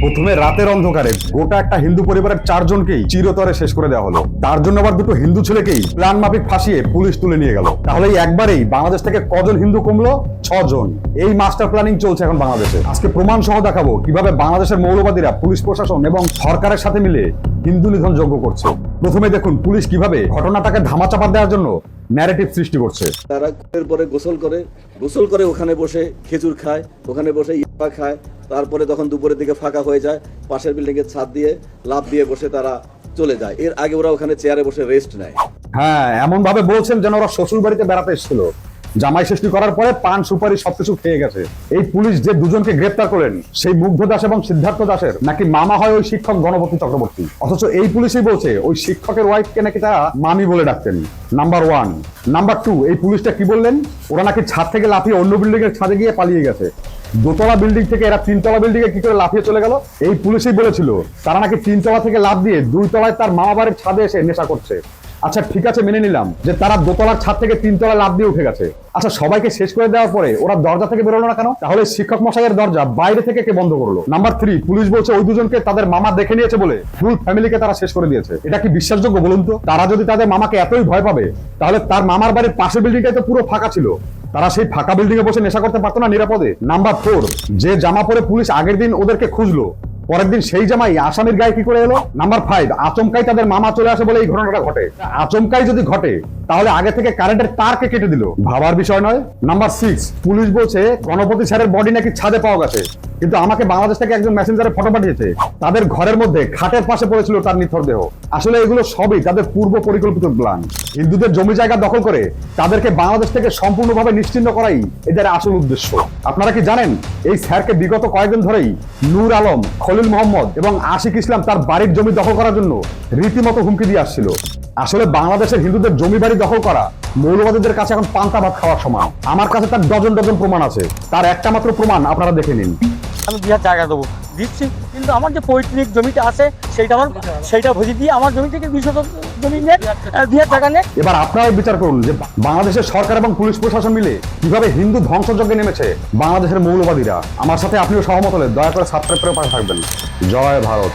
প্রথমে রাতের অন্ধকারে গোটা একটা হিন্দু পরিবারের 4 জনকেই চিরতরে শেষ করে দেওয়া হলো। তার জন্য আবার দুটো হিন্দু ছেলেকেই প্ল্যান মাফিক ফাঁসিয়ে পুলিশ তুলে নিয়ে গেল। তাহলে এই একবারেই বাংলাদেশ থেকে কজন হিন্দু কমলো? 6 জন। এই মাস্টার প্ল্যানিং চলছে এখন বাংলাদেশে। আজকে প্রমাণ সহ দেখাবো কিভাবে বাংলাদেশের মৌলবাদীরা পুলিশ প্রশাসন এবং সরকারের সাথে মিলে হিন্দু নিধন যজ্ঞ করছে। প্রথমে দেখুন পুলিশ কিভাবে ঘটনাটাকে ধামাচাপা দেওয়ার জন্য ন্যারেটিভ সৃষ্টি করছে। তারা পরে গোসল করে ওখানে বসে খেজুর খায়, ওখানে বসে ইয়াবা খায়। তারপরে তখন দুপুরের দিকে ফাঁকা হয়ে যায়, পাশের বিল্ডিং এর ছাদ দিয়ে লাফ দিয়ে বসে তারা চলে যায়। এর আগে ওরা ওখানে চেয়ারে বসে রেস্ট নেয়। হ্যাঁ, এমন ভাবে বলছেন যেন ওরা শ্বশুর বাড়িতে বেড়াতে এসেছিল। জামাই ষষ্ঠী করার পরে পান সুপারি সবকিছু খেয়ে গেছে। এই পুলিশ যে দুজনকে গ্রেপ্তার করলেন, সেই মুগ্ধ দাস এবং সিদ্ধার্থ দাসের নাকি মামা হয় ওই শিক্ষক গণপতি চক্রবর্তী। অথচ এই পুলিশই বলছে ওই শিক্ষকের ওয়াইফকে নাকি তারা মামি বলে ডাকতেন। নাম্বার 1। নাম্বার 2, এই পুলিশটা কি বললেন? ওরা নাকি ছাদ থেকে লাফিয়ে অন্য বিল্ডিং এর ছাদে গিয়ে পালিয়ে গেছে। দোতলা বিল্ডিং থেকে এরা 3তলা বিল্ডিং এ কি করে লাফিয়ে চলে গেল? এই পুলিশই বলেছিল তারা নাকি 3তলা থেকে লাফ দিয়ে 2 তলায় তার মামা বাড়ির ছাদে এসে নেশা করছে। আচ্ছা ঠিক আছে, মেনে নিলাম যে তারা দোতলার ছাদ থেকে 3তলা লাফ দিয়ে উঠে গেছে। আচ্ছা, সবাইকে শেষ করে দেওয়ার পরে ওরা দরজা থেকে বেরোলো না কেন? তাহলে শিক্ষক মশাইয়ের দরজা বাইরে থেকে কে বন্ধ করলো? নাম্বার 3, পুলিশ বলছে ওই দুজনকে তাদের মামা দেখে নিয়েছে বলে ফুল ফ্যামিলিকে তারা শেষ করে দিয়েছে। এটা কি বিশ্বাসযোগ্য বলুন তো? তারা যদি তাদের মামাকে এতই ভয় পাবে, তাহলে তার মামার বাড়ির পাশের বিল্ডিংটাই তো পুরো ফাঁকা ছিল। তারা সেই ফাঁকা বিল্ডিং এ বসে নেশা করতে পারতো না নিরাপদে? নাম্বার 4, যে জামা পরে পুলিশ আগের দিন ওদেরকে খুঁজলো, পরের দিন সেই জামাই আসামির গায়ে কি করে এলো? নাম্বার 5, আচমকাই তাদের মামা চলে আসে বলে এই ঘটনাটা ঘটে। আচমকাই যদি ঘটে তাহলে আগে থেকে কারেন্টের তারকে কেটে দিল, ভাবার বিষয় নয়? নাম্বার 6, পুলিশ বলছে গণপতি স্যারের বডি নাকি ছাদে পাওয়া গেছে, কিন্তু আমাকে বাংলাদেশ থেকে একজন মেসেঞ্জারে ফটো পাঠিয়েছে তাদের ঘরের মধ্যে খাটের পাশে পড়েছিল তার নিথর দেহ। আসলে এগুলো সবই তাদের পূর্ব পরিকল্পিত প্ল্যান। হিন্দুদের জমি জায়গা দখল করে তাদেরকে বাংলাদেশ থেকে সম্পূর্ণভাবে নিশ্চিহ্ন করাই এদের আসল উদ্দেশ্য। আপনারা কি জানেন এই স্যারকে বিগত কয়েকদিন ধরেই নূর আলম, খলিল মোহাম্মদ এবং আশিক ইসলাম তার বাড়ির জমি দখল করার জন্য রীতিমতো হুমকি দিয়ে আসছিল। আসলে বাংলাদেশের হিন্দুদের জমি বাড়ি দখল করা মৌলবাদীদের কাছে এখন পান্তা ভাত খাওয়ার সমান। আমার কাছে তার ডজন ডজন প্রমাণ আছে। তার একটা মাত্র প্রমাণ আপনারা দেখে নিন। আমি বিহার জায়গা দেবো দিচ্ছি, কিন্তু আমার যে পৈতৃক জমিটা আছে সেইটা ভুজি দিয়ে আমার জমি থেকে 200 জমি নিয়ে বিহার জায়গা নেই। এবার আপনারাই বিচার করুন যে বাংলাদেশের সরকার এবং পুলিশ প্রশাসন মিলে কিভাবে হিন্দু ধ্বংসযজ্ঞে নেমেছে বাংলাদেশের মৌলবাদীরা। আমার সাথে আপনিও সহমত হলে দয়া করে সাবস্ক্রাইব করে পাশে থাকবেন। জয় ভারত।